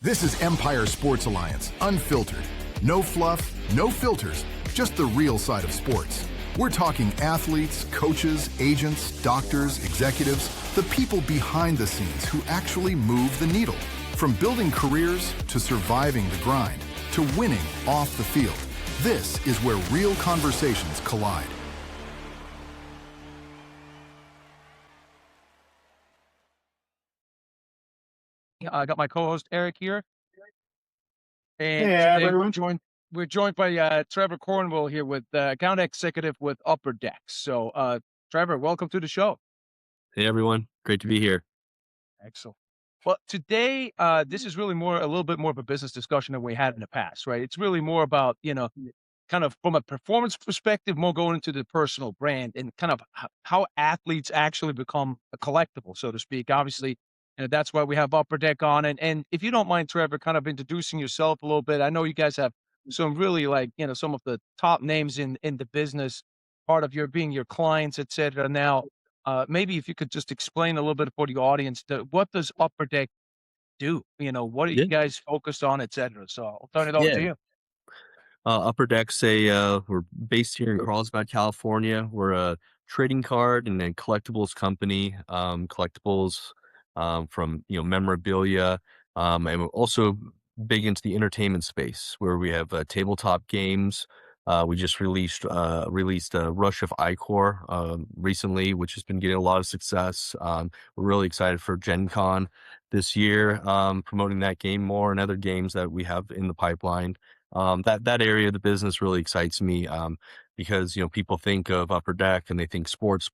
This is Empire Sports Alliance, Unfiltered. No fluff, no filters, just the real side of sports. We're talking athletes, coaches, agents, doctors, executives, the people behind the scenes who actually move the needle. From building careers to surviving the grind to winning off the field. This is where real conversations collide. I got my co-host Eric here, and Hey, today everyone. we're joined by Trevor Cornwell here with account executive with Upper Deck. So, Trevor, welcome to the show. Hey everyone, great to be here. Excellent. Well, today this is really a little bit more of a business discussion than we had in the past, right? It's really more about kind of from a performance perspective, more going into the personal brand and kind of how athletes actually become a collectible, so to speak. Obviously, that's why we have Upper Deck on. And if you don't mind, Trevor, kind of introducing yourself a little bit. I know you guys have some really some of the top names in the business, part of being your clients, et cetera. Now, maybe if you could just explain a little bit for the audience, what does Upper Deck do? What are you Yeah, guys focused on, et cetera? So I'll turn it over to yeah. you. Upper Deck's we're based here in Carlsbad, California. We're a trading card and then collectibles company. Collectibles from memorabilia, and we're also big into the entertainment space where we have tabletop games. We just released Rush of Icor recently, which has been getting a lot of success. We're really excited for Gen Con this year, promoting that game more and other games that we have in the pipeline. That area of the business really excites me, because people think of Upper Deck and they think sports,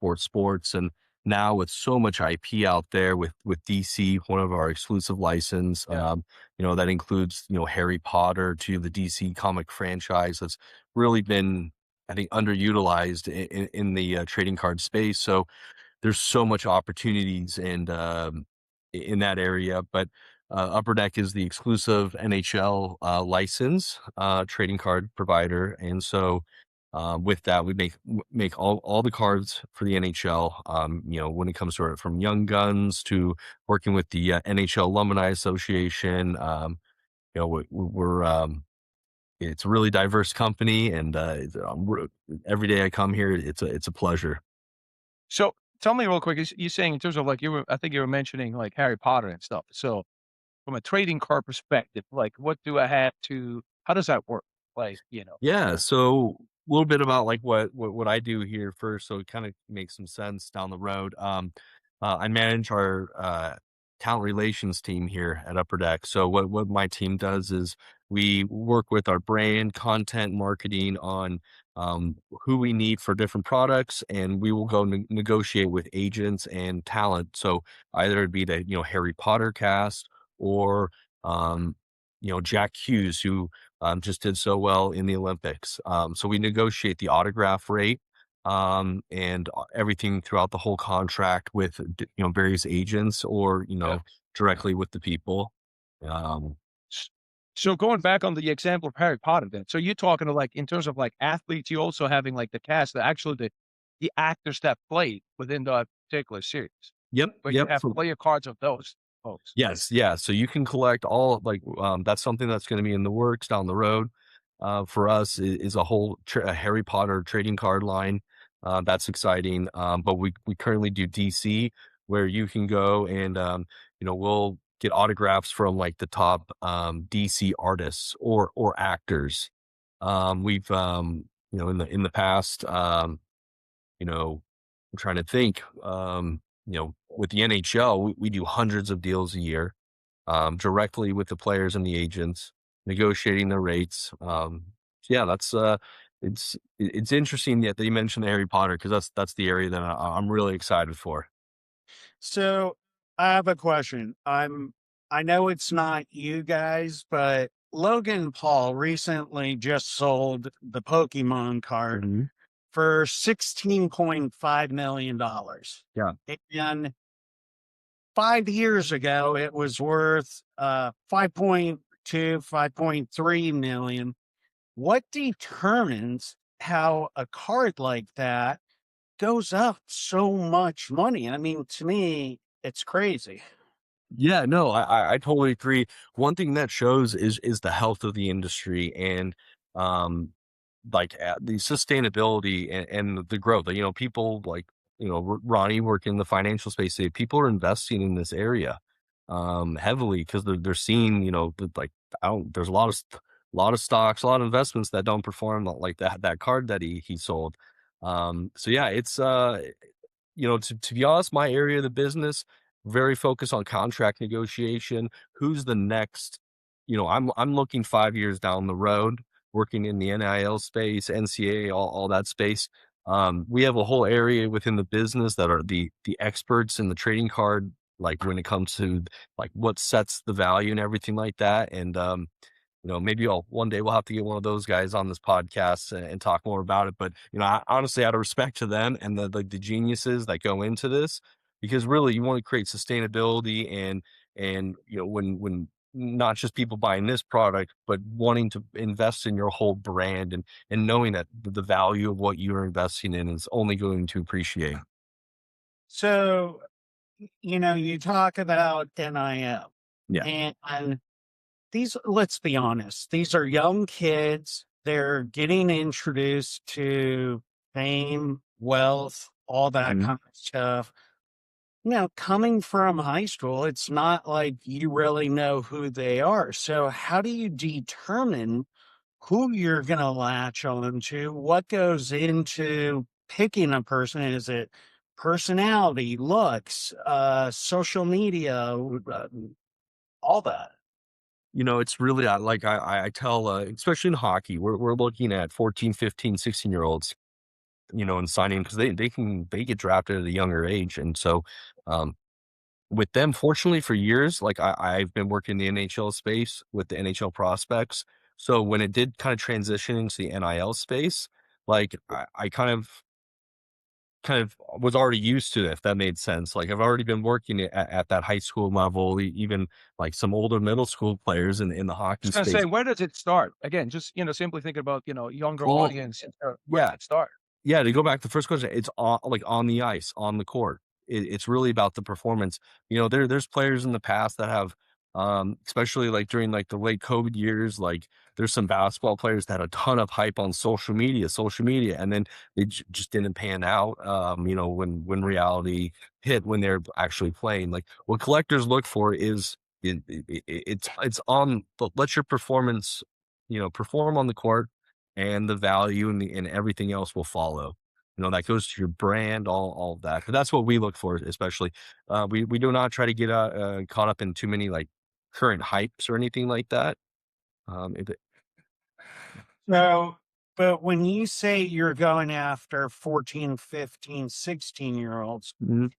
and now with so much IP out there with DC, one of our exclusive license, Yeah. that includes Harry Potter to the DC comic franchise that's really been, I think, underutilized in the trading card space. So there's so much opportunities and in that area, but Upper Deck is the exclusive NHL license trading card provider, and so with that, we make all the cards for the NHL. When it comes to it, from Young Guns to working with the NHL Alumni Association. We're it's a really diverse company, and every day I come here, it's a pleasure. So tell me real quick, you saying in terms of I think you were mentioning like Harry Potter and stuff. So from a trading card perspective, like how does that work? Yeah, so a little bit about like what I do here first, so it kind of makes some sense down the road. I manage our talent relations team here at Upper Deck. So what my team does is we work with our brand, content, marketing on who we need for different products, and we will go negotiate with agents and talent. So either it'd be the Harry Potter cast or Jack Hughes, who just did so well in the Olympics. So we negotiate the autograph rate, and everything throughout the whole contract with various agents or Yeah. directly with the people. Um, S- So going back on the example of Harry Potter, then, so you're talking to in terms of like athletes, you also having like the cast, the actors that played within the particular series, yep, but you yep. have player cards of those folks. Yes, yeah. So you can collect all that's something that's going to be in the works down the road. For us is a whole a Harry Potter trading card line. That's exciting. But we currently do DC, where you can go and we'll get autographs from like the top DC artists or actors. We've in the past, I'm trying to think. With the NHL, we do hundreds of deals a year, directly with the players and the agents, negotiating their rates. So yeah, that's it's interesting that you mentioned the Harry Potter, because that's the area that I'm really excited for. So I have a question. I know it's not you guys, but Logan Paul recently just sold the Pokemon card Mhm. for $16.5 million. Yeah. And 5 years ago it was worth 5.2, 5.3 million. What determines how a card like that goes up so much money? I mean, to me, it's crazy. Yeah, no, I totally agree. One thing that shows is the health of the industry and um the sustainability and the growth. You know, people like Ronnie work in the financial space. People are investing in this area heavily because they're seeing like I don't. There's a lot of stocks, a lot of investments that don't perform like that card that he sold. So yeah, it's to be honest, my area of the business, very focused on contract negotiation. Who's the next? I'm looking 5 years down the road, working in the NIL space, NCAA, all that space. We have a whole area within the business that are the experts in the trading card, like when it comes to like what sets the value and everything like that. And maybe one day we'll have to get one of those guys on this podcast and talk more about it. But honestly, out of respect to them and the geniuses that go into this, because really you want to create sustainability and when not just people buying this product, but wanting to invest in your whole brand and knowing that the value of what you're investing in is only going to appreciate. So, you talk about NIL Yeah. and these, let's be honest, these are young kids. They're getting introduced to fame, wealth, all that Mhm. kind of stuff. Coming from high school, it's not like you really know who they are. So, how do you determine who you're going to latch on to? What goes into picking a person? Is it personality, looks, social media, all that? It's really like I tell, especially in hockey, we're looking at 14, 15, 16-year-olds, and signing because they get drafted at a younger age. And so um, with them, fortunately for years, like I've been working in the NHL space with the NHL prospects. So when it did kind of transition into the NIL space, like I kind of was already used to it, if that made sense. Like I've already been working at that high school level, even like some older middle school players in the hockey Just gonna say, space. where does it start? Again, just, simply think about, younger Well, audience. Where does yeah, it start? yeah, to go back to the first question, it's on the ice, on the court. It's really about the performance. There's players in the past that have, especially like during like the late COVID years, like there's some basketball players that had a ton of hype on social media, and then they just didn't pan out. When reality hit, when they're actually playing, like what collectors look for is it's on. Let your performance, perform on the court and the value and everything else will follow. That goes to your brand, all of that. But that's what we look for, especially. We do not try to get caught up in too many like current hypes or anything like that. If it, So, but when you say you're going after 14, 15, 16 year olds, Mhm.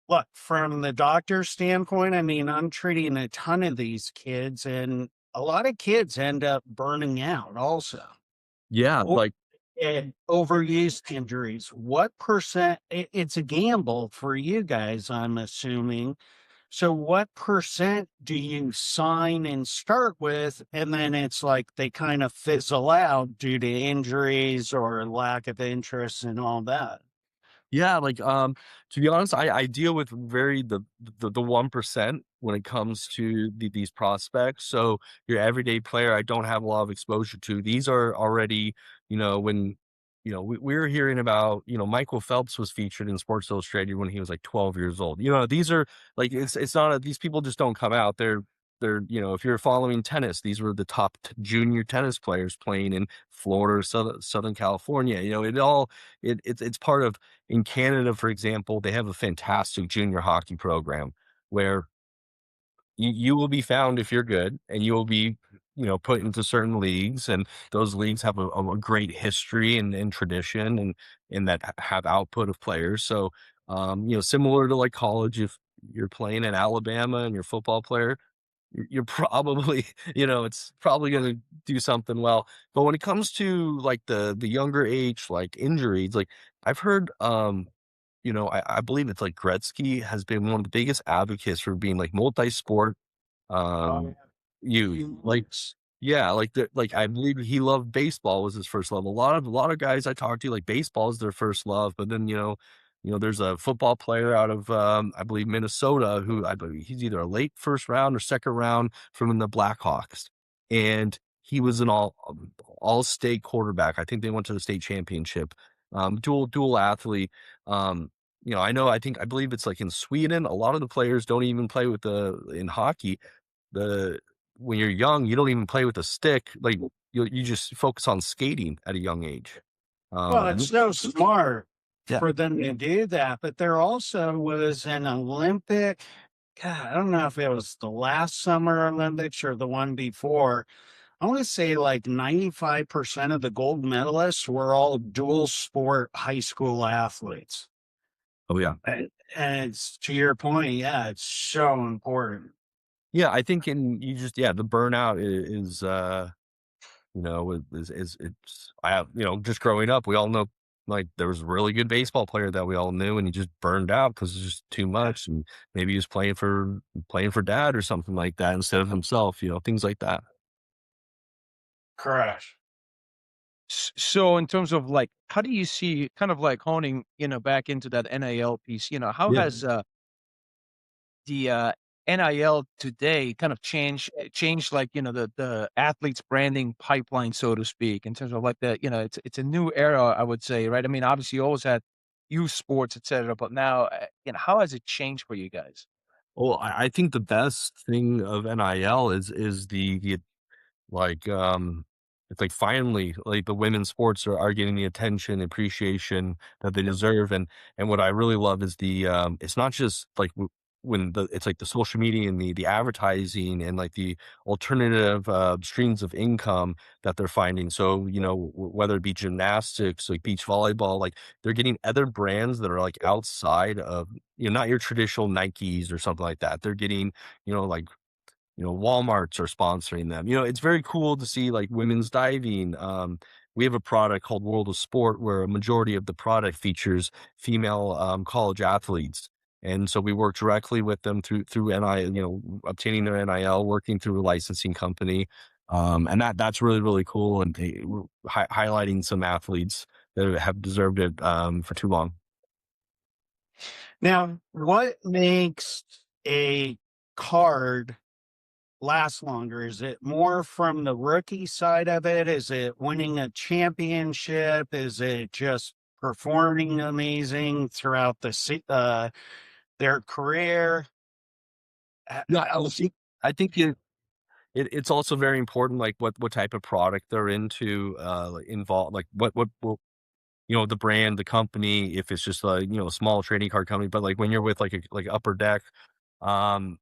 look, from the doctor's standpoint, I mean, I'm treating a ton of these kids, and a lot of kids end up burning out also. Yeah, Or like and overuse injuries. What percent? It's a gamble for you guys, I'm assuming. So, what percent do you sign and start with, and then it's like they kind of fizzle out due to injuries or lack of interest and all that? Yeah, like, to be honest, I deal with very the 1% when it comes to these prospects. So your everyday player, I don't have a lot of exposure to. These are already, when we were hearing about, Michael Phelps was featured in Sports Illustrated when he was like 12 years old. These are like it's not these people just don't come out. They're if you're following tennis, these were the top junior tennis players playing in Florida or Southern California. It's part of in Canada, for example, they have a fantastic junior hockey program where you will be found if you're good and you will be, put into certain leagues. And those leagues have a great history and tradition and that have output of players. So, similar to like college, if you're playing in Alabama and you're a football player, you're probably, it's probably going to do something well. But when it comes to like the younger age, like injuries, like I've heard, I believe it's like Gretzky has been one of the biggest advocates for being like multi-sport. Oh, Um, you like, yeah. yeah, like I believe he loved baseball was his first love. A lot of guys I talk to like baseball is their first love, but then there's a football player out of, I believe, Minnesota, who I believe he's either a late first round or second round from the Blackhawks. And he was an all state quarterback. I think they went to the state championship. Dual athlete. I believe it's like in Sweden, a lot of the players don't even play in hockey. When you're young, you don't even play with a stick. Like you just focus on skating at a young age. Well, it's so smart Yeah. for them to do that. But there also was an Olympic, God, I don't know if it was the last Summer Olympics or the one before. I want to say like 95% of the gold medalists were all dual sport high school athletes. Oh yeah. And it's to your point, yeah, it's so important. Yeah, I think the burnout just growing up, we all know, like, there was a really good baseball player that we all knew, and he just burned out because it's just too much, and maybe he was playing for dad or something like that instead of himself, things like that. Correct. So in terms of like, how do you see kind of like honing, back into that NIL piece, how Yeah. has the NIL today kind of changed like, the athletes branding pipeline, so to speak, in terms of like it's a new era, I would say, right? I mean, obviously you always had youth sports, et cetera, but now, how has it changed for you guys? Well, I think the best thing of NIL is the like, it's like finally, like, the women's sports are getting the attention, appreciation that they deserve, and what I really love is it's not just like it's like the social media and the advertising and like the alternative streams of income that they're finding. So, whether it be gymnastics, like beach volleyball, like they're getting other brands that are like outside of, not your traditional Nikes or something like that. They're getting, like, Walmarts are sponsoring them. It's very cool to see like women's diving. We have a product called World of Sport where a majority of the product features female college athletes. And so we work directly with them through NIL, obtaining their NIL, working through a licensing company. And that's really, really cool. And highlighting some athletes that have deserved it for too long. Now, what makes a card last longer? Is it more from the rookie side of it? Is it winning a championship? Is it just performing amazing throughout their career? Yeah, How- I think it's also very important, like what type of product they're into, like involved, like what will, the brand, the company, if it's just a, a small trading card company, but like when you're with like Upper Deck, um,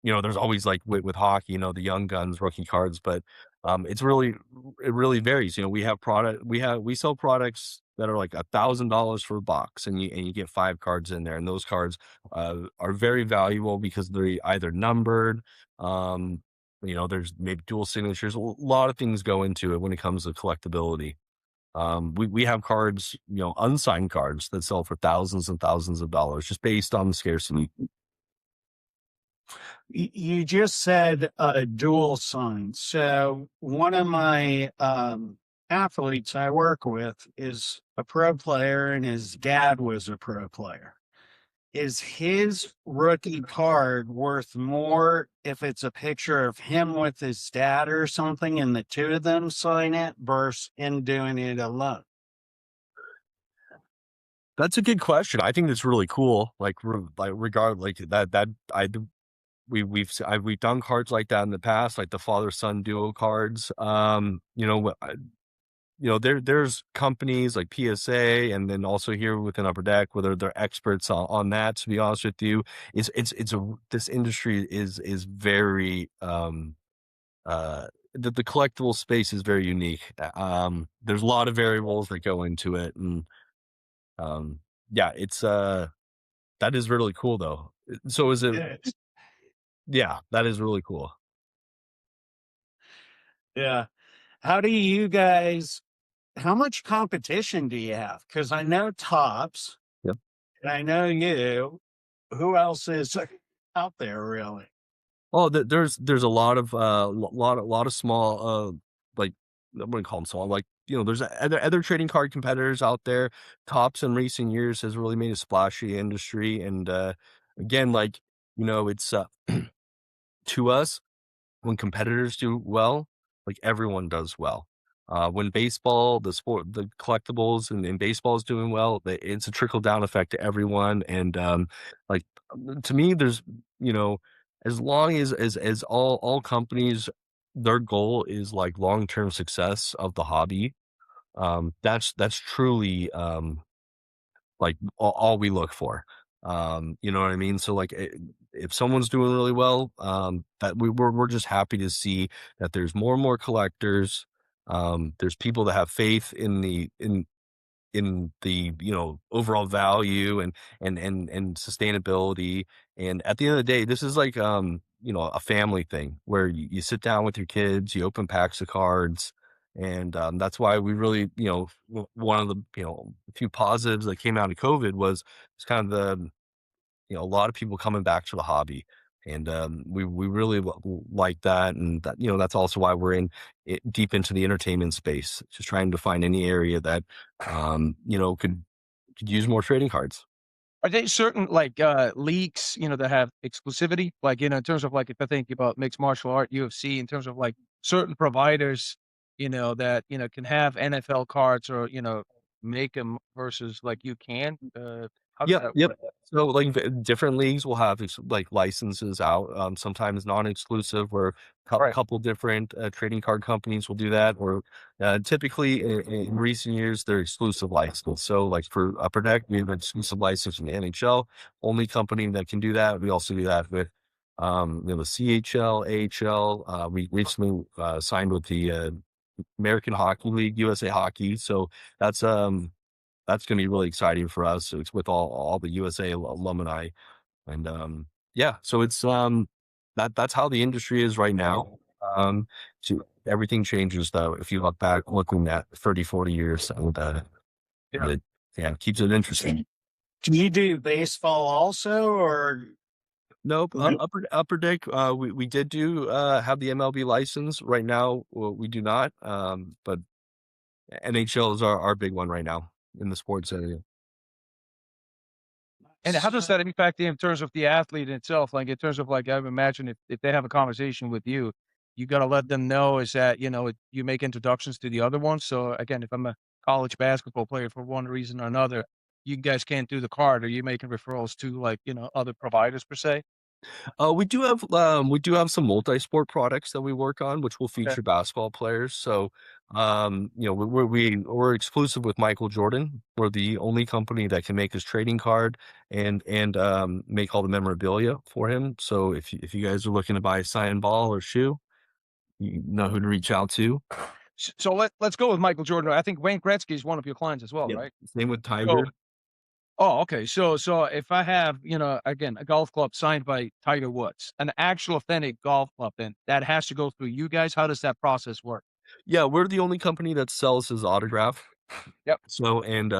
there's always like with hockey, the young guns, rookie cards, but it really varies. We sell products that are like $1,000 for a box, and you get 5 cards in there, and those cards are very valuable because they're either numbered, there's maybe dual signatures. A lot of things go into it when it comes to collectability. We have cards, unsigned cards that sell for thousands and thousands of dollars just based on the scarcity. You just said a dual sign. So one of my athletes I work with is a pro player, and his dad was a pro player. Is his rookie card worth more if it's a picture of him with his dad or something and the two of them sign it versus him doing it alone? That's a good question. I think that's really cool. We've done cards like that in the past, like the father son duo cards. There's companies like PSA, and then also here within Upper Deck, whether they're experts on that. To be honest with you, this industry is very the collectible space is very unique. There's a lot of variables that go into it, and yeah, that is really cool though. So is it? Yeah. Yeah, that is really cool. Yeah. How do you guys, how much competition do you have? Because I know Tops, Yep. and I know you. Who else is out there really? Oh, there's a lot of lot of small like I wouldn't call them small, like, there's other trading card competitors out there. Tops in recent years has really made a splashy industry. And, again, like, it's, to us, when competitors do well, like everyone does well. When baseball, the collectibles and baseball is doing well, it's a trickle down effect to everyone. And like to me, there's you know, as long as all companies, their goal is like long term success of the hobby. That's truly like all we look for. You know what I mean? So like if someone's doing really well, that we're just happy to see that there's more and more collectors. There's people that have faith in the overall value and sustainability. And at the end of the day, this is like a family thing where you sit down with your kids, you open packs of cards. And that's why we really, one of the few positives that came out of COVID was it's kind of the a lot of people coming back to the hobby. And we really like that. And that, that's also why we're deep into the entertainment space, just trying to find any area that could use more trading cards. Are they certain like leagues, that have exclusivity? Like, in terms of like if I think about mixed martial art, UFC, in terms of like certain providers, that can have NFL cards or make them versus like you can. How does Yep, that yep. work? So, like, different leagues will have like licenses out. Sometimes non-exclusive, where Right. couple different trading card companies will do that. Or typically, in recent years, they're exclusive license. So, like for Upper Deck, we have an exclusive license from the NHL. Only company that can do that. We also do that with the CHL, AHL. We recently signed with the American Hockey League, USA Hockey. So that's that's gonna be really exciting for us. It's with all the USA alumni. And, yeah, so it's, that's how the industry is right now. To everything changes, though, if you look back, looking at 30, 40 years, and, Yeah. it yeah, keeps it interesting. Do you do baseball also, or Nope, no? Upper Deck, we did do, have the MLB license. Right now, we do not, but NHL is our big one right now in the sports area. And how does that impact in terms of the athlete itself? Like in terms of like, I would imagine if they have a conversation with you, you got to let them know is that, you make introductions to the other ones. So again, if I'm a college basketball player for one reason or another, you guys can't do the card. Are you making referrals to like, other providers per se? We do have some multi-sport products that we work on, which will Okay. feature basketball players. So, we're exclusive with Michael Jordan. We're the only company that can make his trading card and make all the memorabilia for him. So if you guys are looking to buy a signed ball or shoe, you know who to reach out to. So let's go with Michael Jordan. I think Wayne Gretzky is one of your clients as well, Yep. right? Same with So Tiger. oh, okay. So if I have, again, a golf club signed by Tiger Woods, an actual authentic golf club, then that has to go through you guys. How does that process work? Yeah, we're the only company that sells his autograph. Yep. So, and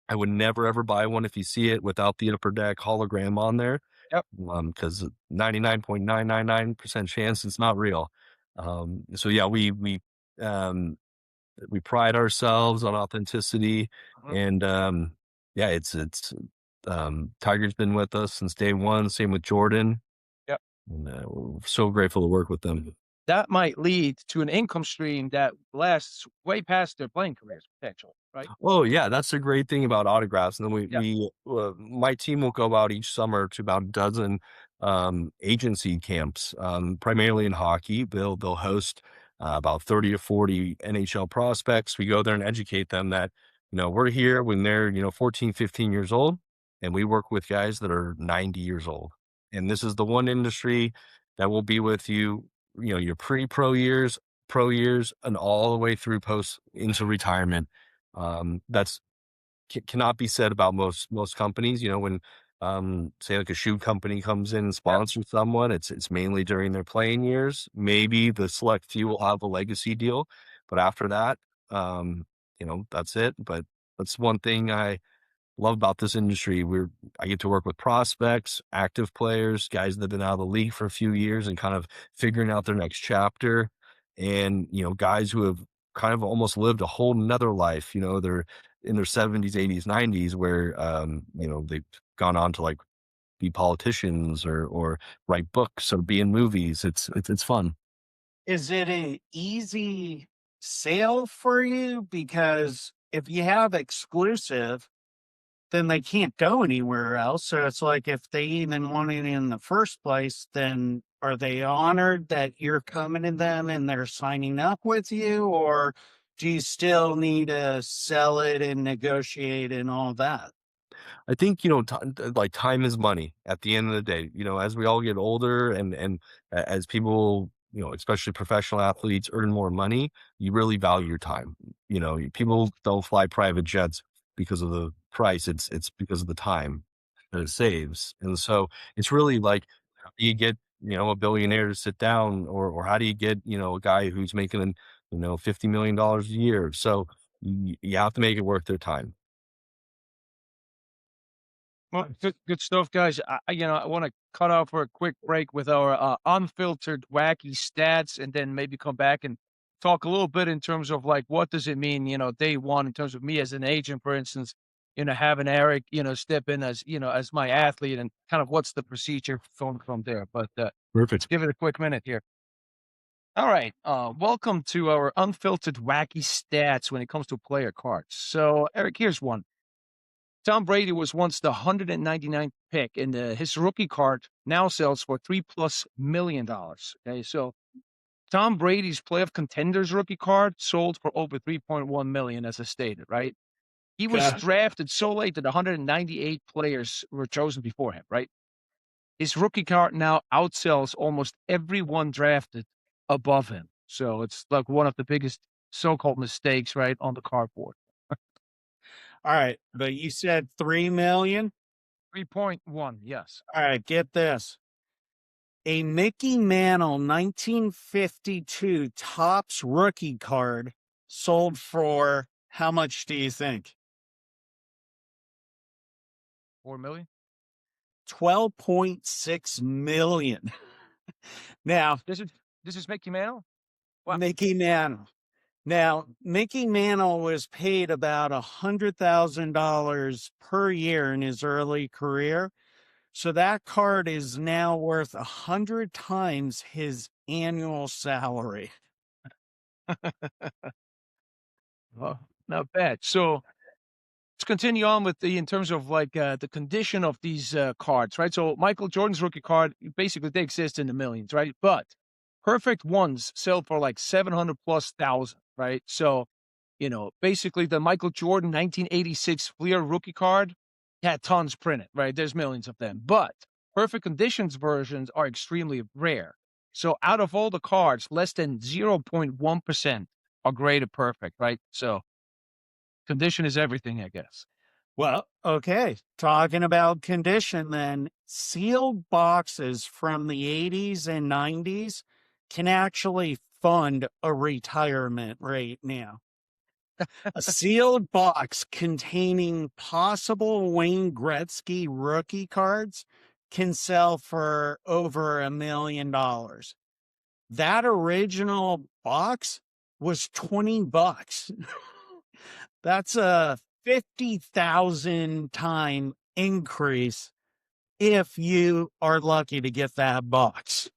I would never ever buy one if you see it without the Upper Deck hologram on there. Yep. Because 99.999% chance it's not real. So yeah, we pride ourselves on authenticity. Mhm. And yeah, it's Tiger's been with us since day one. Same with Jordan. Yep. And we're so grateful to work with them. That might lead to an income stream that lasts way past their playing careers potential, right? Oh yeah, that's the great thing about autographs. And then Yeah. my team will go out each summer to about a dozen agency camps, primarily in hockey. They'll host about 30 or 40 NHL prospects. We go there and educate them that we're here when they're 14, 15 years old, and we work with guys that are 90 years old. And this is the one industry that will be with you, your pre-pro years, pro years, and all the way through post into retirement. That's cannot be said about most companies. When say like a shoe company comes in and Yep. sponsors someone, it's mainly during their playing years. Maybe the select few will have a legacy deal, but after that, that's it. But that's one thing I love about this industry. I get to work with prospects, active players, guys that have been out of the league for a few years and kind of figuring out their next chapter. and, guys who have kind of almost lived a whole nother life, they're in their 70s, 80s, 90s, where, they've gone on to like be politicians or write books or be in movies. It's fun. Is it an easy sale for you? Because if you have exclusive, then they can't go anywhere else. So it's like if they even want it in the first place, then are they honored that you're coming to them and they're signing up with you? Or do you still need to sell it and negotiate and all that? I think, like time is money at the end of the day. As we all get older and as people, especially professional athletes earn more money, you really value your time. People don't fly private jets because of the price. It's because of the time that it saves. And so it's really like, how do you get, a billionaire to sit down, or how do you get, a guy who's making, $50 million a year? So you have to make it worth their time. Well, good stuff, guys. I want to cut off for a quick break with our unfiltered wacky stats, and then maybe come back and talk a little bit in terms of like what does it mean, day one in terms of me as an agent, for instance, having Eric, step in as as my athlete, and kind of what's the procedure from there. But let's Perfect. give it a quick minute here. All right. Welcome to our unfiltered wacky stats when it comes to player cards. So, Eric, here's one. Tom Brady was once the 199th pick, and his rookie card now sells for $3+ million. Okay, so Tom Brady's playoff contenders rookie card sold for over 3.1 million, as I stated. Right, he was Okay. drafted so late that 198 players were chosen before him. Right, his rookie card now outsells almost everyone drafted above him. So it's like one of the biggest so-called mistakes, right, on the cardboard. All right. But you said 3 million. 3.1, yes. All right. Get this. A Mickey Mantle 1952 Topps rookie card sold for how much do you think? 4 million. 12.6 million. Now, This is Mickey Mantle? Wow. Mickey Mantle. Now, Mickey Mantle was paid about $100,000 per year in his early career. So that card is now worth 100 times his annual salary. Well, not bad. So let's continue on with in terms of like the condition of these cards, right? So Michael Jordan's rookie card, basically they exist in the millions, right? But perfect ones sell for like 700 plus thousand, right? So, basically the Michael Jordan 1986 Fleer rookie card had tons printed, right? There's millions of them, but perfect conditions versions are extremely rare. So out of all the cards, less than 0.1% are graded perfect, right? So condition is everything, I guess. Well, okay. Talking about condition, then sealed boxes from the 80s and 90s can actually fund a retirement right now. A sealed box containing possible Wayne Gretzky rookie cards can sell for over $1 million. That original box was $20. That's a 50,000 time increase if you are lucky to get that box.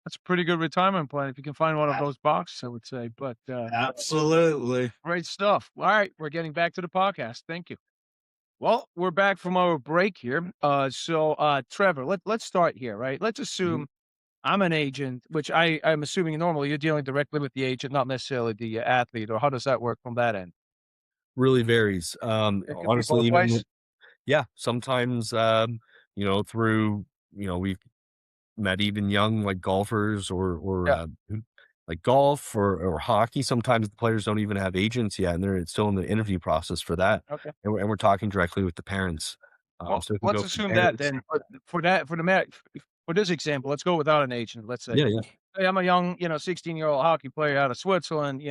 That's a pretty good retirement plan if you can find one of those boxes, I would say. But Absolutely. great stuff. All right, we're getting back to the podcast. Thank you. Well, we're back from our break here. So Trevor, let's start here, right? Let's Mhm. assume I'm an agent, which I'm assuming normally you're dealing directly with the agent, not necessarily the athlete, or how does that work from that end? Really varies. It could be Honestly, both even ways. yeah, sometimes, through, we've met even young like golfers or Yeah. like golf or hockey. Sometimes the players don't even have agents yet, and they're still in the interview process for that. Okay. And we're talking directly with the parents. Well, So it can let's go from assume that parents. then. But for this example, let's go without an agent. Let's say, Yeah, yeah. hey, I'm a young, 16-year-old hockey player out of Switzerland.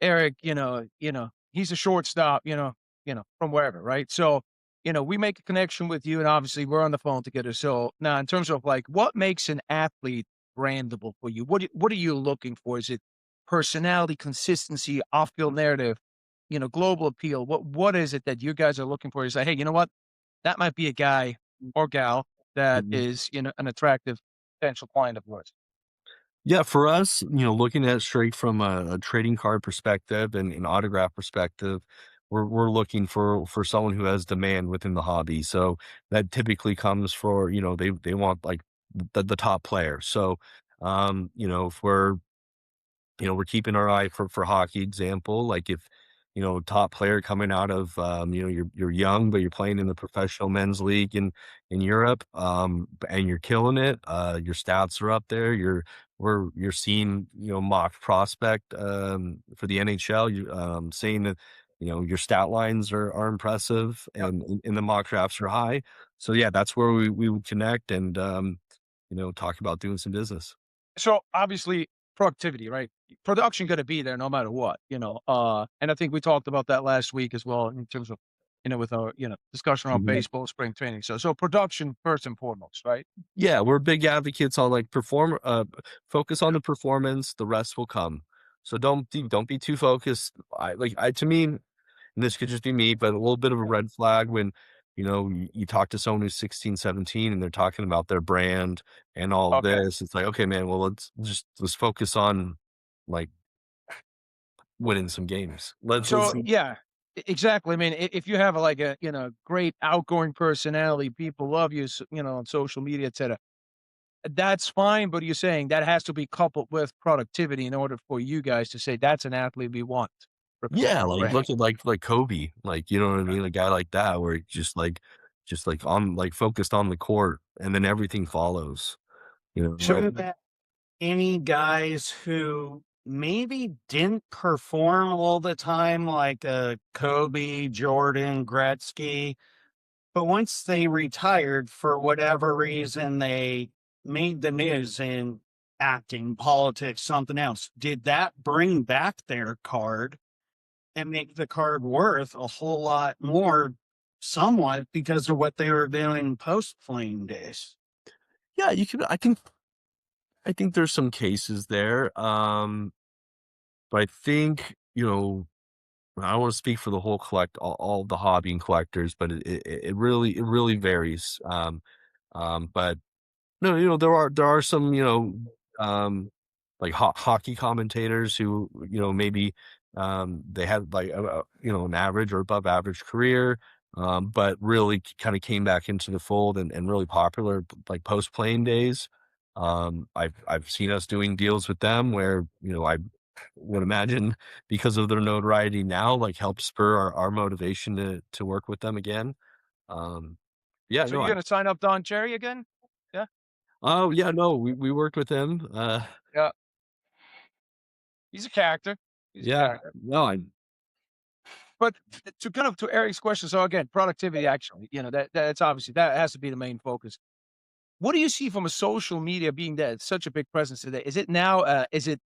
Eric, he's a shortstop, from wherever, right? So, we make a connection with you, and obviously we're on the phone together. So now, in terms of like what makes an athlete brandable for you? What are you looking for? Is it personality, consistency, off-field narrative, global appeal? What is it that you guys are looking for? You say, hey, you know what? That might be a guy or gal that Mhm. is, an attractive potential client of yours. Yeah, for us, looking at it straight from a trading card perspective and an autograph perspective, we're looking for someone who has demand within the hobby. So that typically comes for, they want like the top player. So if we're keeping our eye for hockey example, like if, top player coming out of, you're young, but you're playing in the professional men's league in Europe, and you're killing it. Your stats are up there. You're seeing, mock prospect, for the NHL, saying that, your stat lines are impressive Yep. and the mock drafts are high. So yeah, that's where we would connect and, talk about doing some business. So obviously productivity, right? Production gonna be there no matter what, and I think we talked about that last week as well in terms of, with our, discussion on baseball, spring training. So production first and foremost, right? Yeah, we're big advocates on like focus on the performance, the rest will come. So don't be too focused. To me, and this could just be me, but a little bit of a red flag when, you talk to someone who's 16, 17 and they're talking about their brand and all of Okay. this. It's like, okay, man, well, let's focus on like winning some games. Let's So yeah, exactly. I mean, if you have like a, great outgoing personality, people love you, on social media, etc. That's fine, but you're saying that has to be coupled with productivity in order for you guys to say that's an athlete we want Yeah, representing the like, brand. look at, like, Kobe, like, you know what I mean? A guy like that where he just, on like, focused on the court, and then everything follows, So, right? any guys who maybe didn't perform all the time, like Kobe, Jordan, Gretzky, but once they retired, for whatever reason, they made the news in acting, politics, something else. Did that bring back their card and make the card worth a whole lot more, somewhat because of what they were doing post playing days? Yeah, you can I think there's some cases there, but I think, I don't wanna speak for the whole all of the hobby and collectors, but it really varies, but no, there are some, like hockey commentators who, maybe, they had like an average or above average career, but really kind of came back into the fold and really popular like post playing days. I've seen us doing deals with them where, I would imagine because of their notoriety now, like help spur our motivation to work with them again. Um, yeah, So no, you're gonna sign up Don Cherry again? Yeah, oh, yeah, no, we worked with him, yeah. He's a character. He's a yeah, character. no, I But to kind of to Eric's question, so again, productivity actually, that's obviously that has to be the main focus. What do you see from a social media being that it's such a big presence today? Is it now, is it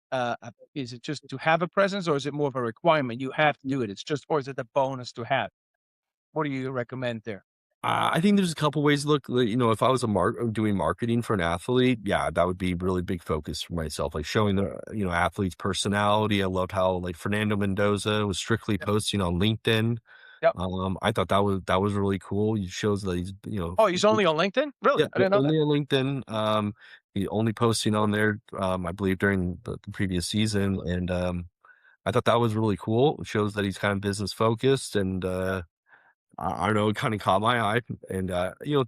just to have a presence or is it more of a requirement? You have to do it. It's just, or is it a bonus to have? What do you recommend there? I think there's a couple ways to look, like, if I was doing marketing for an athlete, yeah, that would be really big focus for myself, like showing the, athlete's personality. I loved how like Fernando Mendoza was strictly Yep. posting on LinkedIn. Yep. I thought that was really cool. It shows that he's, Oh, he's only on LinkedIn? Really? yeah, I didn't know that. only on LinkedIn. He only posting on there, I believe during the previous season. And, I thought that was really cool. It shows that he's kind of business focused and, I don't know, it kinda caught my eye and,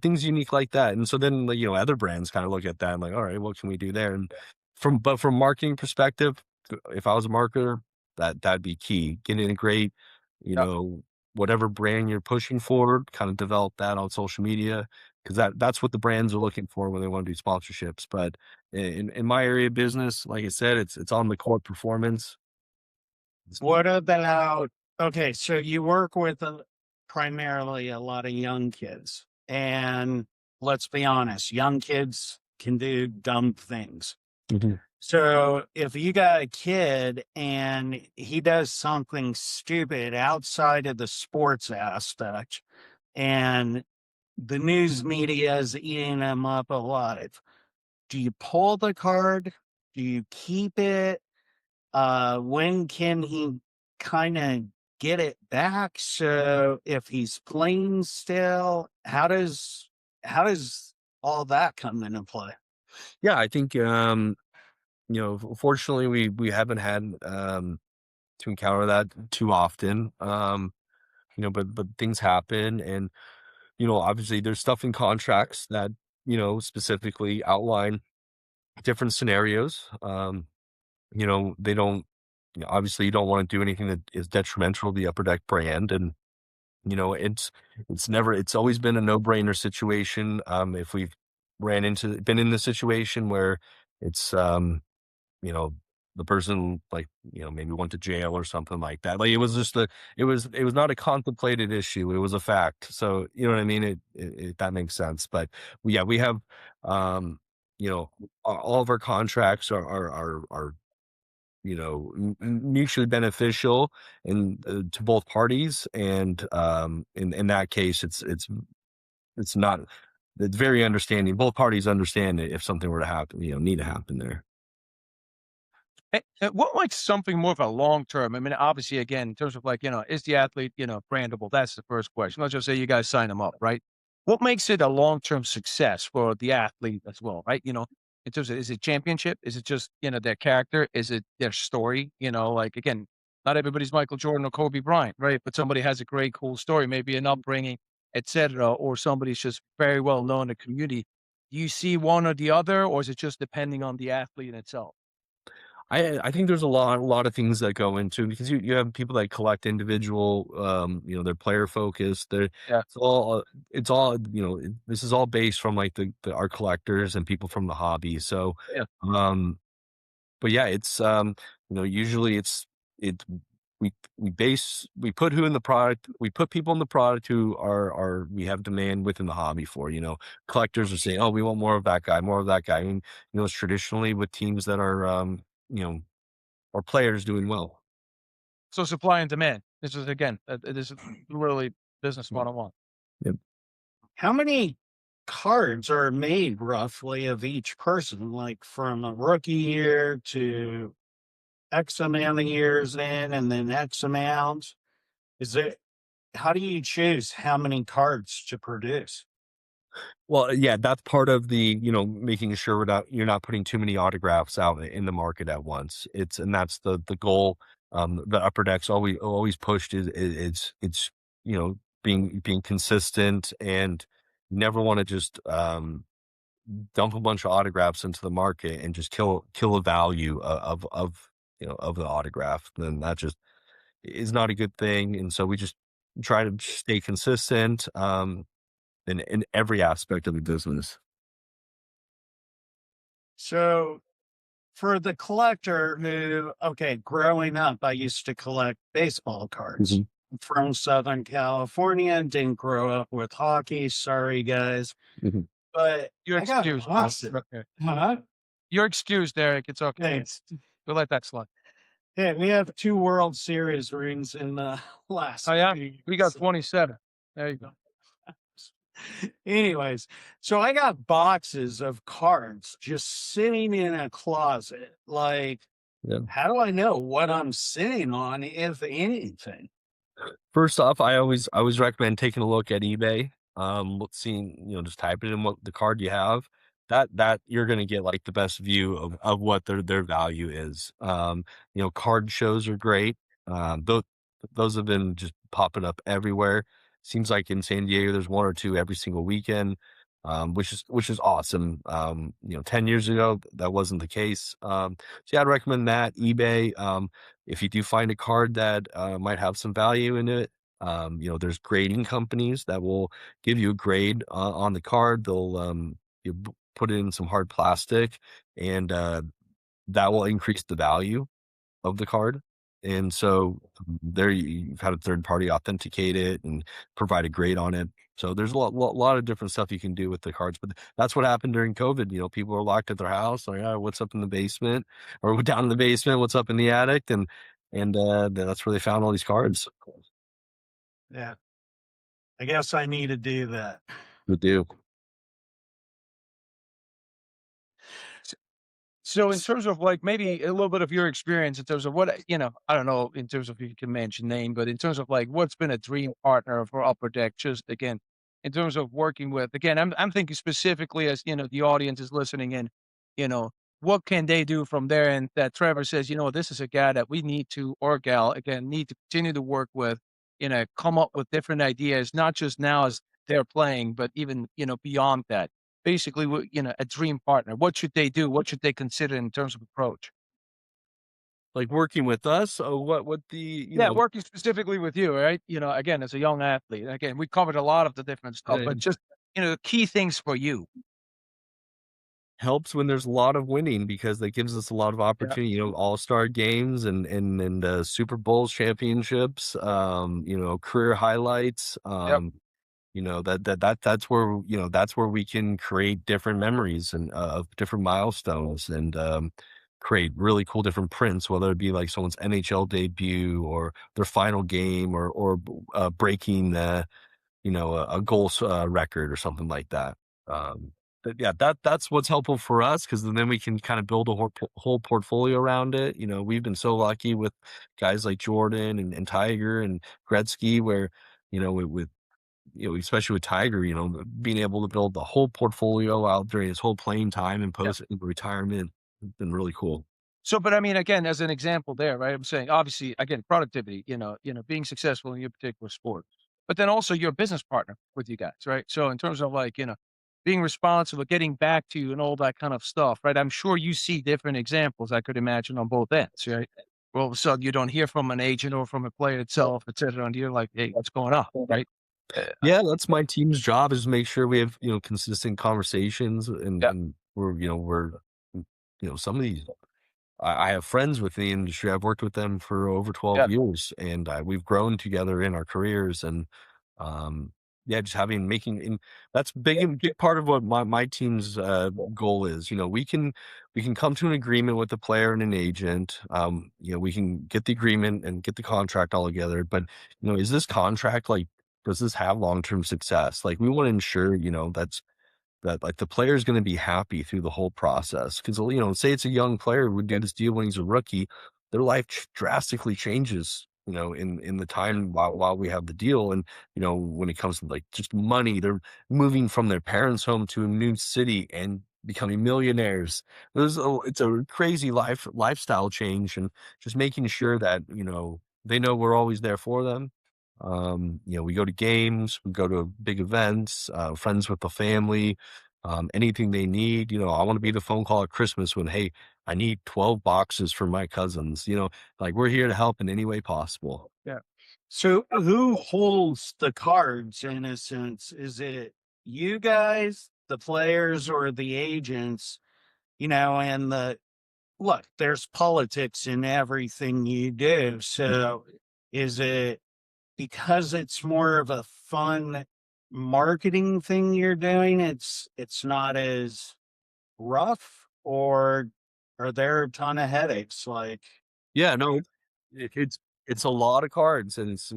things unique like that, and so then, like, other brands kinda look at that and like, "Alright, what can we do there?" And from marketing perspective, if I was a marketer, that'd be key. Get in a great, you Yep. know, whatever brand you're pushing forward, kinda develop that on social media because that's what the brands are looking for when they wanna do sponsorships, but in my area of business, like I said, it's on the core performance. What about, okay, so you work with primarily a lot of young kids. And let's be honest, young kids can do dumb things. Mhm. So if you got a kid and he does something stupid outside of the sports aspect and the news media is eating him up alive, do you pull the card? Do you keep it? When can he kind of get it back? So if he's playing still, how does all that come into play? Yeah, I think fortunately we haven't had to encounter that too often. But things happen, and obviously there's stuff in contracts that specifically outline different scenarios. They don't. Obviously, you don't want to do anything that is detrimental to the Upper Deck brand, and it's always been a no brainer situation. If we've been in the situation where it's you know, the person, like, maybe went to jail or something like that. Like, it was just it was not a contemplated issue. It was a fact. So, you know what I mean? That makes sense. But yeah, we have, um, all of our contracts are mutually beneficial and to both parties. And in that case, it's not, it's very understanding. Both parties understand it if something were to happen, need to happen there. And what makes something more of a long term? I mean, obviously, again, in terms of like, is the athlete, brandable? That's the first question. Let's just say you guys sign them up, right? What makes it a long term success for the athlete as well, right? In terms of, is it championship? Is it just, their character? Is it their story? Like, again, not everybody's Michael Jordan or Kobe Bryant, right? But somebody has a great, cool story, maybe an upbringing, etc., or somebody's just very well known in the community. Do you see one or the other, or is it just depending on the athlete itself? I think there's a lot of things that go into, because you have people that collect individual, they're player focused. Yeah. This is all based from like our collectors and people from the hobby. So, Yeah. um, but yeah, it's usually it we put who in the product, we put people in the product who are we have demand within the hobby for. Collectors are saying, oh, we want more of that guy, more of that guy. I mean, it's traditionally with teams that are you know or players doing well. So supply and demand. This is again, this is really business 101. Yep. How many cards are made roughly of each person, like from a rookie year to X amount of years in and then X amount? Is it how do you choose how many cards to produce? Well, yeah, that's part of the, making sure you're not putting too many autographs out in the market at once. And that's the goal. The Upper Decks always pushed it's being consistent, and never want to just dump a bunch of autographs into the market and just kill a value of the autograph. Then that just is not a good thing. And so we just try to stay consistent. In every aspect of the business. So for the collector who, okay, growing up, I used to collect baseball cards. Mhm. From Southern California, didn't grow up with hockey. Sorry, guys. Mhm. But You're I got excused, bro. lots of, Okay. huh? You're excused, Eric. It's okay. Thanks. We'll let that slide. Yeah, we have 2 World Series rings in the Oh, last yeah? few We got years. 27. There you go. Anyways, so I got boxes of cards just sitting in a closet. Like, Yeah. how do I know what I'm sitting on, if anything? First off, I always recommend taking a look at eBay. Seeing, just type it in what the card you have. That you're gonna get like the best view of what their value is. Card shows are great. Those have been just popping up everywhere. Seems like in San Diego there's one or two every single weekend, which is awesome. 10 years ago that wasn't the case. So yeah, I'd recommend that. eBay. If you do find a card that might have some value in it, there's grading companies that will give you a grade on the card. They'll put it in some hard plastic, and that will increase the value of the card. And so there you've had a third party authenticate it and provide a grade on it. So there's a lot of different stuff you can do with the cards, but that's what happened during COVID. People are locked at their house, like, oh, what's up in the basement, or down in the basement, what's up in the attic, and that's where they found all these cards. Yeah, I guess I need to do that. Would do. So in terms of like maybe a little bit of your experience in terms of what I don't know in terms of if you can mention name, but in terms of like what's been a dream partner for Upper Deck, just again, in terms of working with again, I'm thinking specifically as the audience is listening in, you know, what can they do from there? And that Trevor says, this is a guy that we need to or gal again need to continue to work with, come up with different ideas, not just now as they're playing, but even beyond that basically, a dream partner. What should they do? What should they consider in terms of approach? Like working with us, or what the Yeah, working specifically with you, right? Again, as a young athlete, again, we covered a lot of the different stuff, but just the key things for you. helps when there's a lot of winning because that gives us a lot of Yeah. opportunity, all-star games and Super Bowl championships, career highlights. Yep. That's where, that's where we can create different memories and of different milestones and create really cool different prints, whether it be like someone's NHL debut or their final game or breaking a goal record or something like that. But yeah, that's what's helpful for us because then we can kind of build a whole portfolio around it. We've been so lucky with guys like Jordan and Tiger and Gretzky, where with especially with Tiger, being able to build the whole portfolio out during his whole playing time and Yep. post retirement has been really cool. So, but I mean, again, as an example there, right? I'm saying obviously, again, productivity, being successful in your particular sport, but then also your business partner with you guys, right? So in terms of like, being responsible, getting back to you and all that kind of stuff, right? I'm sure you see different examples, I could imagine on both ends, right? Well, all of a sudden you don't hear from an agent or from a player itself, et cetera, and you're like, hey, what's going on, right? Yeah, that's my team's job is to make sure we have, consistent conversations Yeah, and some of these I have friends within the industry. I've worked with them for over 12 yeah, years and we've grown together in our careers and yeah, just making and that's big part of what my team's goal is. We can come to an agreement with the player and an agent. We can get the agreement and get the contract all together, but is this contract like does this have long-term success? Like we want to ensure, that like the player is going to be happy through the whole process. Because say it's a young player who would do this deal when he's a rookie, their life drastically changes. In the time while we have the deal, and when it comes to like just money, they're moving from their parents' home to a new city and becoming millionaires. It's a crazy lifestyle change, and just making sure that they know we're always there for them. We go to games, we go to big events, friends with the family, anything they need. I want to be the phone call at Christmas when, hey, I need 12 boxes for my cousins. Like we're here to help in any way possible. yeah. So who holds the cards in a sense? Is it you guys, the players, or the agents? And look, there's politics in everything you do. So is it because it's more of a fun marketing thing you're doing, it's not as rough, or are there a ton of headaches? Like, Yeah, no, it's a lot of cards, and it's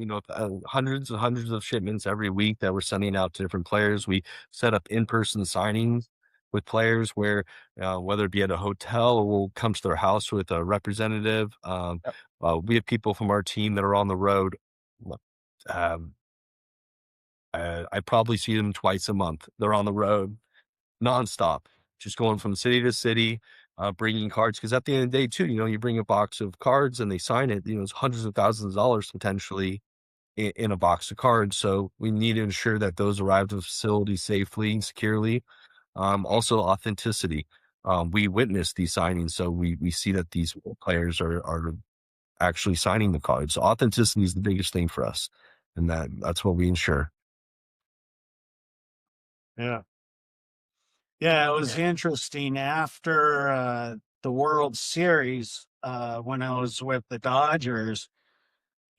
hundreds and hundreds of shipments every week that we're sending out to different players. We set up in-person signings with players where whether it be at a hotel or we'll come to their house with a representative. Yep. We have people from our team that are on the road. Um, I probably see them twice a month. They're on the road nonstop, just going from city to city, bringing cards. Because at the end of the day, too, you bring a box of cards and they sign it. It's hundreds of thousands of dollars potentially in a box of cards. So we need to ensure that those arrive to the facility safely and securely. Also, authenticity. We witness these signings, so we see that these players are actually signing the cards. So authenticity is the biggest thing for us, and that's what we ensure. yeah. Yeah, it was interesting after the World Series when I was with the Dodgers.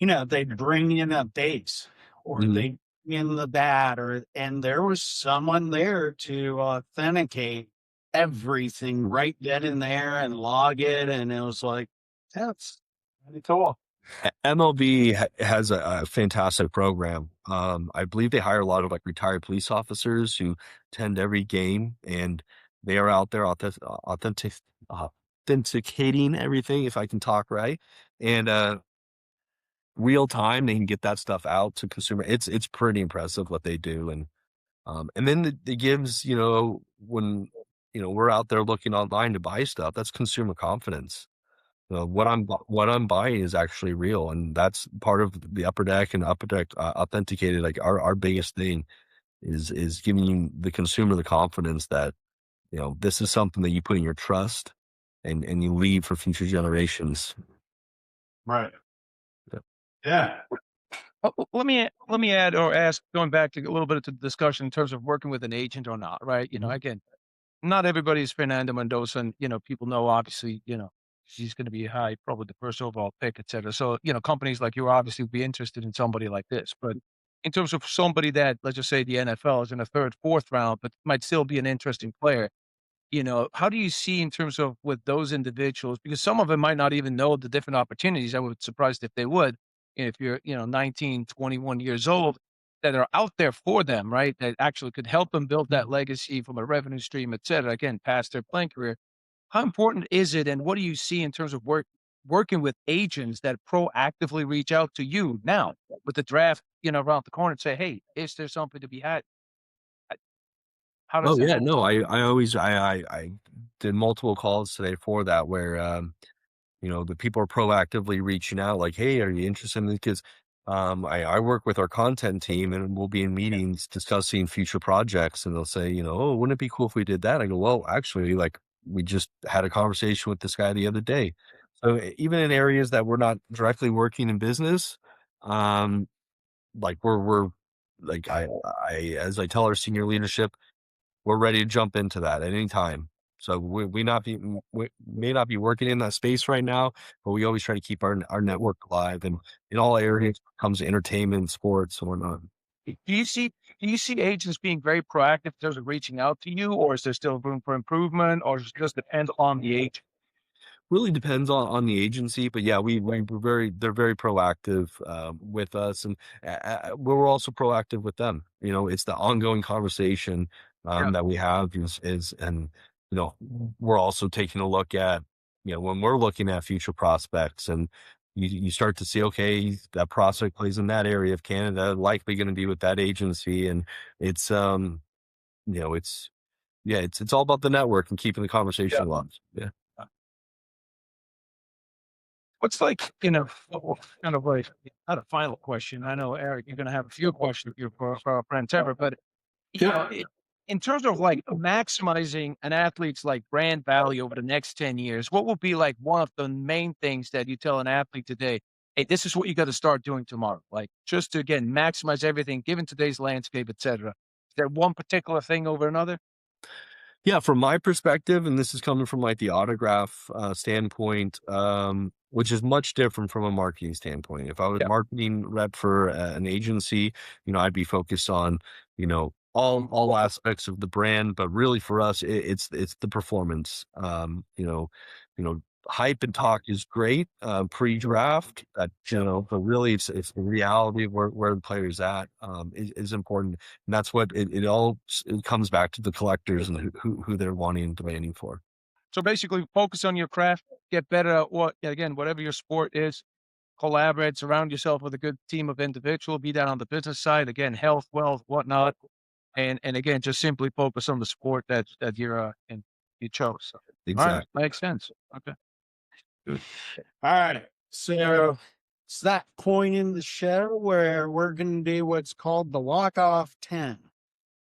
They'd bring in a base or Mhm. they in the bat, and there was someone there to authenticate everything right then and there and log it, and it was like that's pretty cool. MLB has a fantastic program. I believe they hire a lot of like retired police officers who attend every game, and they are out there authenticating everything, if I can talk right, and real time, they can get that stuff out to consumer. It's pretty impressive what they do, and then it gives, when we're out there looking online to buy stuff, that's consumer confidence. What I'm buying is actually real, and that's part of the Upper Deck and Upper Deck authenticated. Like our biggest thing is giving the consumer the confidence that this is something that you put in your trust and you leave for future generations. Right. Yeah. Yeah. Let me add or ask, going back to a little bit of the discussion in terms of working with an agent or not, right? Again, not everybody is Fernando Mendoza, and people know obviously, she's going to be high, probably the first overall pick, et cetera. So companies like you obviously would be interested in somebody like this. But in terms of somebody that, let's just say, the NFL is in a third, fourth round, but might still be an interesting player, how do you see in terms of with those individuals? Because some of them might not even know the different opportunities. I would be surprised if they would. If you're, 19, 21 years old, that are out there for them, right? That actually could help them build that legacy from a revenue stream, et cetera. Again, past their playing career. How important is it, and what do you see in terms of working with agents that proactively reach out to you now with the draft, around the corner and say, "Hey, is there something to be had?" Uh, How does Oh that yeah, work? no, I always I did multiple calls today for that where the people are proactively reaching out like, "Hey, are you interested in this?" Because I work with our content team and we'll be in meetings discussing future projects and they'll say, "Oh, wouldn't it be cool if we did that?" I go, "Well, actually, like we just had a conversation with this guy the other day." So even in areas that we're not directly working in business, um, like we're like as I tell our senior leadership, we're ready to jump into that at any time. So we may not be working in that space right now, but we always try to keep our network alive and in all areas comes to entertainment, sports, and whatnot. Do you see agents being very proactive in terms of reaching out to you, or is there still room for improvement, or does it just depend on the agent? Really depends on the agency, but yeah, they're very proactive with us, and we're also proactive with them. It's the ongoing conversation Yeah. that we have and we're also taking a look at when we're looking at future prospects, and you start to see, okay, that prospect plays in that area of Canada, likely going to be with that agency, and it's it's yeah, it's all about the network and keeping the Yeah. conversation alive. Yeah. What's like, kind of like, not a final question. I know, Eric, you're going to have a few questions here for our friend Trevor, but in terms of like maximizing an athlete's like brand value over the next 10 years, what will be like one of the main things that you tell an athlete today? Hey, this is what you got to start doing tomorrow. Like just to again maximize everything given today's landscape, et cetera. Is there one particular thing over another? Yeah, from my perspective, and this is coming from like the autograph standpoint, which is much different from a marketing standpoint. If I was Yeah. marketing rep for an agency, I'd be focused on, all aspects of the brand, but really for us, it's the performance. Hype and talk is great pre-draft, but really it's the reality of where the player's at is important, and that's what it comes back to the collectors and who they're wanting and demanding for. So basically focus on your craft, get better at whatever your sport is, collaborate, surround yourself with a good team of individuals, be that on the business side, again, health, wealth, whatnot. And again, just simply focus on the sport that you chose. So, all right, Exactly. makes sense. Okay, good. All right. So it's that point in the show where we're going to do what's called the walk off 10.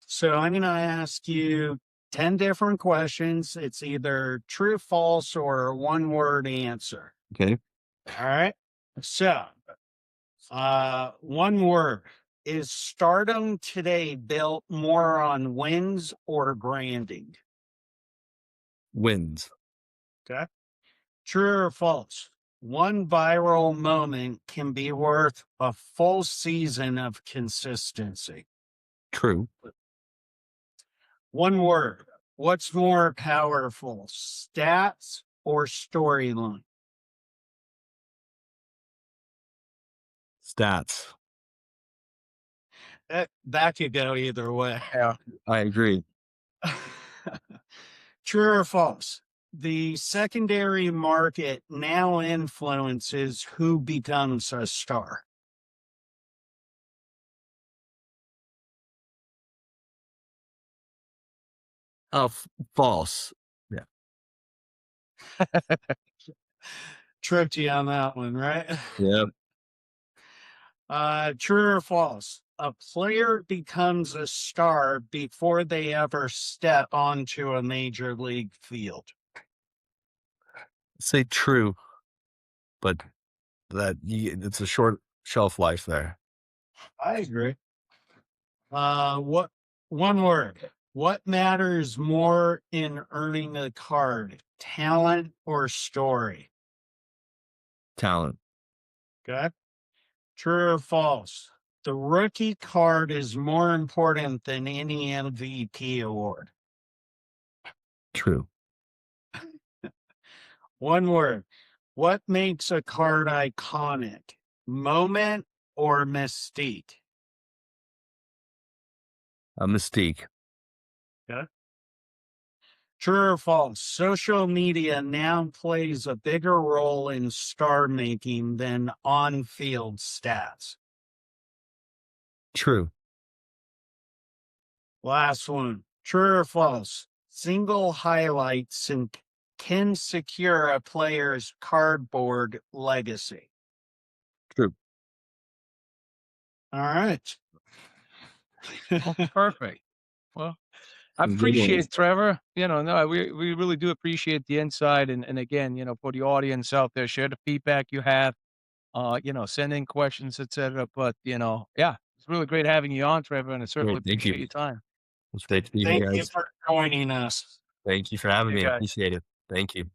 So I'm going to ask you 10 different questions. It's either true, false, or a one word answer. Okay. All right. So, one word. Is stardom today built more on wins or branding? Wins. Okay. True or false? One viral moment can be worth a full season of consistency. True. One word. What's more powerful, stats or storyline? Stats. That could go either way. Yeah. I agree. True or false? the secondary market now influences who becomes a star. False. Yeah. Tripped you on that one, right? Yep. True or false? A player becomes a star before they ever step onto a major league field. Say true, but it's a short shelf life there. I agree. What one word? What matters more in earning a card? Talent or story? Talent. Okay. True or false? The rookie card is more important than any MVP award. True. One word. What makes a card iconic? Moment or mystique? A mystique. Okay. True or false? Social media now plays a bigger role in star making than on field stats. True. Last one. True or false? Single highlights and can secure a player's cardboard legacy. True. All right. Well, perfect. Well, I Good appreciate ones. it, Trevor. No, we really do appreciate the insight. And again, for the audience out there, share the feedback you have, send in questions, etc. But, yeah, it's really great having you on, Trevor. And I certainly Great. Thank you. appreciate your time. It's great to be here, Thank you guys. for joining us. Thank you for having You me. I guys. appreciate it. Thank you.